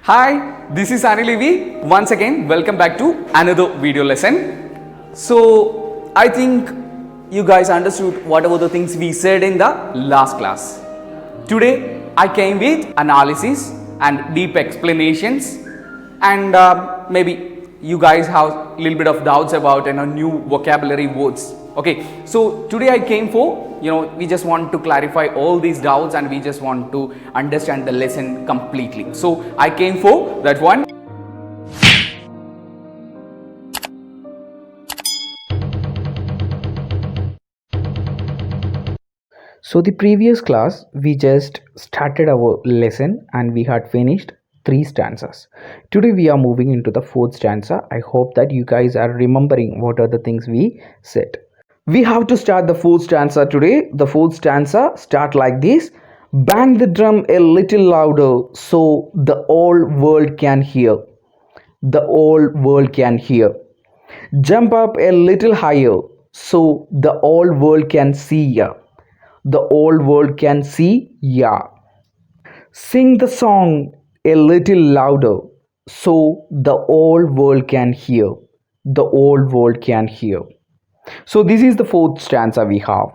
Hi, this is Anil Levy. Once again, welcome back to another video lesson. So, I think you guys understood whatever the things we said in the last class. Today, I came with analysis and deep explanations, and maybe you guys have a little bit of doubts about new vocabulary words. Okay, so today I came for we just want to clarify all these doubts and we just want to understand the lesson completely. So I came for that one. So the previous class we just started our lesson and we had finished 3 stanzas. Today we are moving into the 4th stanza. I hope that you guys are remembering what are the things we said. We have to start the 4th stanza today. The 4th stanza start like this. Bang the drum a little louder so the whole world can hear. The whole world can hear. Jump up a little higher so the whole world can see ya. The whole world can see ya. Sing the song a little louder so the whole world can hear. The whole world can hear. So this is the 4th stanza we have.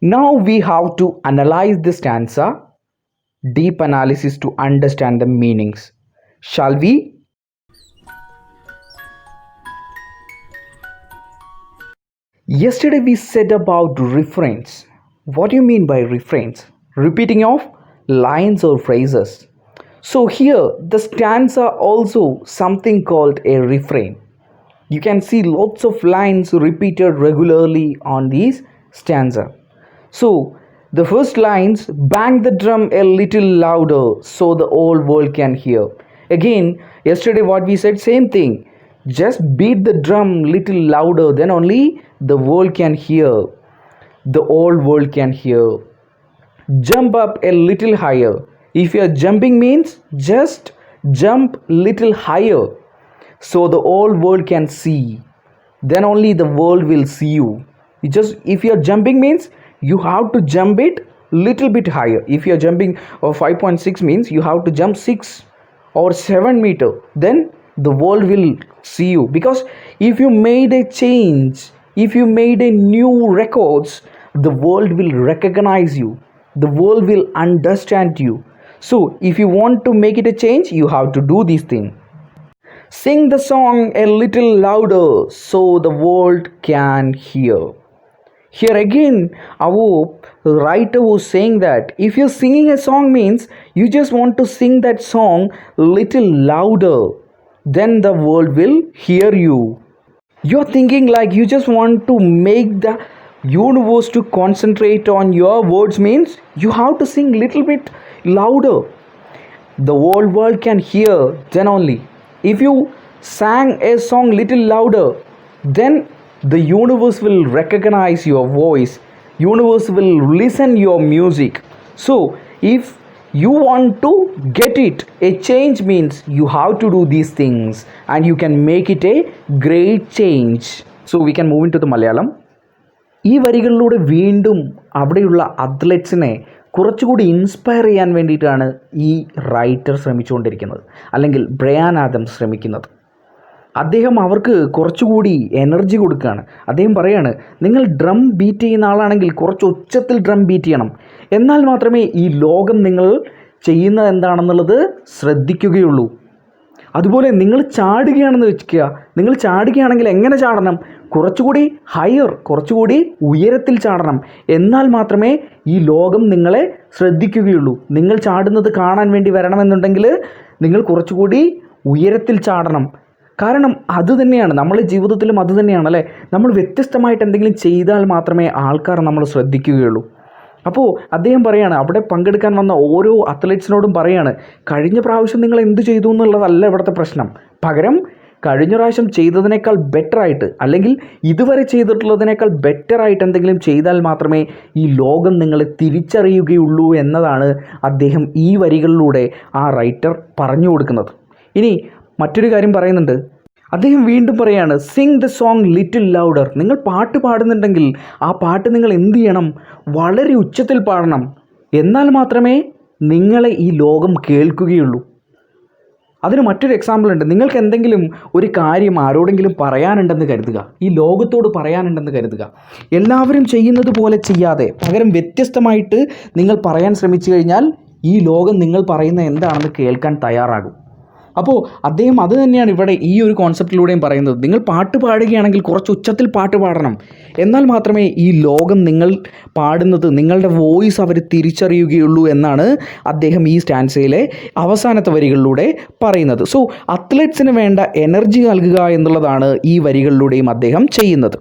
Now we have to analyze the stanza, deep analysis to understand the meanings. Shall we? Yesterday we said about refrains. What do you mean by refrains? Repeating of lines or phrases. So here the stanza also something called a refrain. You can see lots of lines repeated regularly on these stanza. So the first lines, bang the drum a little louder so the whole world can hear. Again, yesterday what we said, same thing. Just beat the drum little louder, then only the world can hear. The whole world can hear. Jump up a little higher. If you are jumping means just jump little higher so the whole world can see. Then only the world will see you. If you are jumping means you have to jump it little bit higher. If you are jumping 5.6 means you have to jump 6 or 7 meter. Then the world will see you, because if you made a change, if you made a new records, the world will recognize you. The world will understand you. So if you want to make it a change, you have to do this thing. Sing the song a little louder so the world can hear. Here again, our writer was saying that if you're singing a song means you just want to sing that song little louder, then the world will hear you. You're thinking like you just want to make the universe to concentrate on your words means you have to sing little bit louder. The whole world can hear, then only. If you sang a song little louder, then the universe will recognize your voice. Universe will listen your music. So if you want to get it, a change means you have to do these things and you can make it a great change. So we can move into the Malayalam. ഈ വരികളിലൂടെ വീണ്ടും അവിടെയുള്ള അത്ലറ്റ്സിനെ കുറച്ചുകൂടി inspire ചെയ്യാൻ വേണ്ടിയിട്ടാണ് ഈ writer ശ്രമിച്ചുകൊണ്ടിരിക്കുന്നത്, അല്ലെങ്കിൽ Brian Adams ശ്രമിക്കുന്നത്. അദ്ദേഹം അവർക്ക് കുറച്ചുകൂടി എനർജി കൊടുക്കുകയാണ്. അദ്ദേഹം പറയാണ്, നിങ്ങൾ ഡ്രം ബീറ്റ് ചെയ്യുന്ന ആളാണെങ്കിൽ കുറച്ച് ഉച്ചത്തിൽ ഡ്രം ബീറ്റ് ചെയ്യണം, എന്നാൽ മാത്രമേ ഈ ലോകം നിങ്ങൾ ചെയ്യുന്നത് എന്താണെന്നുള്ളത് ശ്രദ്ധിക്കുകയുള്ളൂ. അതുപോലെ നിങ്ങൾ ചാടുകയാണെന്ന് വെക്കുക, നിങ്ങൾ ചാടുകയാണെങ്കിൽ എങ്ങനെ ചാടണം? കുറച്ചുകൂടി ഹയർ, കുറച്ചുകൂടി ഉയരത്തിൽ ചാടണം, എന്നാൽ മാത്രമേ ഈ ലോകം നിങ്ങളെ ശ്രദ്ധിക്കുകയുള്ളൂ. നിങ്ങൾ ചാടുന്നത് കാണാൻ വേണ്ടി വരണമെന്നുണ്ടെങ്കിൽ നിങ്ങൾ കുറച്ചുകൂടി ഉയരത്തിൽ ചാടണം. കാരണം അതുതന്നെയാണ് നമ്മുടെ ജീവിതത്തിലും അതുതന്നെയാണ് അല്ലേ. നമ്മൾ വ്യത്യസ്തമായിട്ട് എന്തെങ്കിലും ചെയ്താൽ മാത്രമേ ആൾക്കാർ നമ്മൾ ശ്രദ്ധിക്കുകയുള്ളൂ. അപ്പോൾ അദ്ദേഹം പറയാണ്, അവിടെ പങ്കെടുക്കാൻ വന്ന ഓരോ അത്ലറ്റ്സിനോടും പറയാണ്, കഴിഞ്ഞ പ്രാവശ്യം നിങ്ങൾ എന്ത് ചെയ്തു എന്നുള്ളതല്ല ഇവിടുത്തെ പ്രശ്നം, പകരം കഴിഞ്ഞ പ്രാവശ്യം ചെയ്തതിനേക്കാൾ ബെറ്ററായിട്ട്, അല്ലെങ്കിൽ ഇതുവരെ ചെയ്തിട്ടുള്ളതിനേക്കാൾ ബെറ്ററായിട്ട് എന്തെങ്കിലും ചെയ്താൽ മാത്രമേ ഈ ലോകം നിങ്ങളെ തിരിച്ചറിയുകയുള്ളൂ എന്നതാണ് അദ്ദേഹം ഈ വരികളിലൂടെ ആ റൈറ്റർ പറഞ്ഞു കൊടുക്കുന്നത്. ഇനി മറ്റൊരു കാര്യം പറയുന്നുണ്ട്. അദ്ദേഹം വീണ്ടും പറയാണ്, Singh the song little louder. നിങ്ങൾ പാട്ട് പാടുന്നുണ്ടെങ്കിൽ ആ പാട്ട് നിങ്ങൾ എന്ത് ചെയ്യണം? വളരെ ഉച്ചത്തിൽ പാടണം, എന്നാൽ മാത്രമേ നിങ്ങളെ ഈ ലോകം കേൾക്കുകയുള്ളൂ. അതിന് മറ്റൊരു എക്സാമ്പിൾ ഉണ്ട്. നിങ്ങൾക്ക് എന്തെങ്കിലും ഒരു കാര്യം ആരോടെങ്കിലും പറയാനുണ്ടെന്ന് കരുതുക, ഈ ലോകത്തോട് പറയാനുണ്ടെന്ന് കരുതുക. എല്ലാവരും ചെയ്യുന്നത് പോലെ ചെയ്യാതെ പകരം വ്യത്യസ്തമായിട്ട് നിങ്ങൾ പറയാൻ ശ്രമിച്ചു കഴിഞ്ഞാൽ ഈ ലോകം നിങ്ങൾ പറയുന്ന എന്താണെന്ന് കേൾക്കാൻ തയ്യാറാകും. അപ്പോൾ അദ്ദേഹം അത് തന്നെയാണ് ഇവിടെ ഈ ഒരു കോൺസെപ്റ്റിലൂടെയും പറയുന്നത്. നിങ്ങൾ പാട്ട് പാടുകയാണെങ്കിൽ കുറച്ച് ഉച്ചത്തിൽ പാട്ട് പാടണം. എന്നാൽ മാത്രമേ ഈ ലോകം നിങ്ങൾ പാടുന്നത്, നിങ്ങളുടെ വോയിസ് അവർ തിരിച്ചറിയുകയുള്ളൂ എന്നാണ് അദ്ദേഹം ഈ സ്റ്റാൻസയിലെ അവസാനത്തെ വരികളിലൂടെ പറയുന്നത്. സോ അത്ലറ്റ്സിന് വേണ്ട എനർജി നൽകുക എന്നുള്ളതാണ് ഈ വരികളിലൂടെയും അദ്ദേഹം ചെയ്യുന്നത്.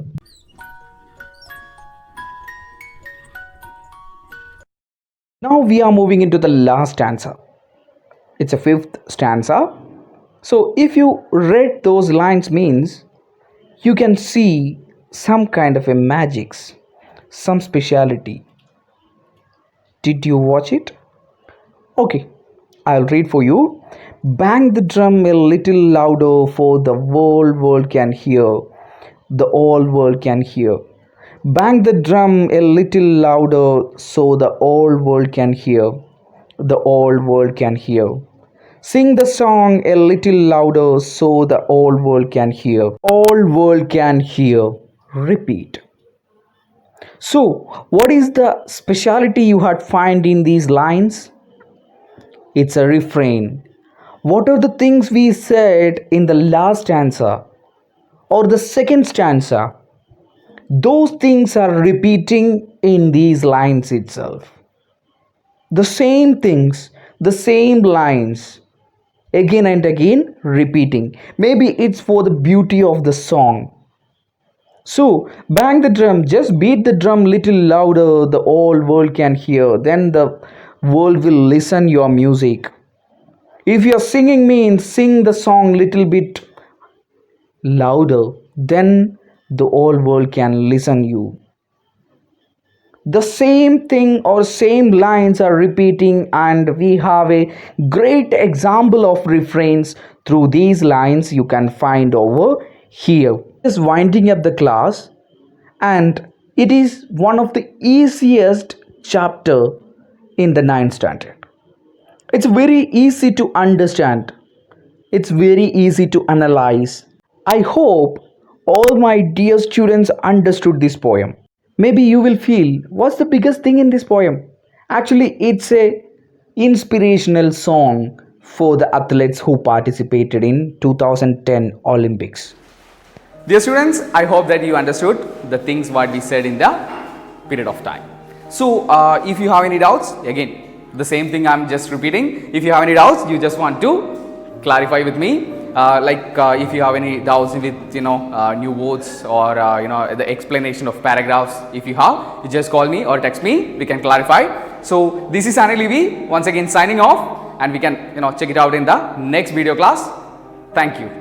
Now we are moving into the last stanza. It's a fifth stanza. So if you read those lines means you can see some kind of a magics, some speciality. Did you watch it? Okay, I'll read for you. Bang the drum a little louder for the whole world can hear. The whole world can hear. Bang the drum a little louder so the whole world can hear. The whole world can hear. Sing the song a little louder so the whole world can hear. All world can hear. Repeat. So, what is the speciality you had find in these lines? It's a refrain. What are the things we said in the last stanza or the second stanza? Those things are repeating in these lines itself. The same things, the same lines, again and again repeating. Maybe it's for the beauty of the song. So bang the drum, just beat the drum little louder, the whole world can hear. Then the world will listen your music. If you're singing means sing the song little bit louder, then the whole world can listen you. The same thing or same lines are repeating, and we have a great example of refrains through these lines you can find over here. Is winding up the class, and it is one of the easiest chapter in the 9th standard. It's very easy to understand. It's very easy to analyze. I hope all my dear students understood this poem. Maybe you will feel, what's the biggest thing in this poem? Actually, it's a inspirational song for the athletes who participated in 2010 Olympics. Dear students, I hope that you understood the things what we said in the period of time. So, if you have any doubts, again, the same thing I'm just repeating. If you have any doubts, you just want to clarify with me. If you have any doubts with new words or the explanation of paragraphs, if you have, you just call me or text me. We can clarify. So this is Anil Levy once again signing off, and we can check it out in the next video class. Thank you.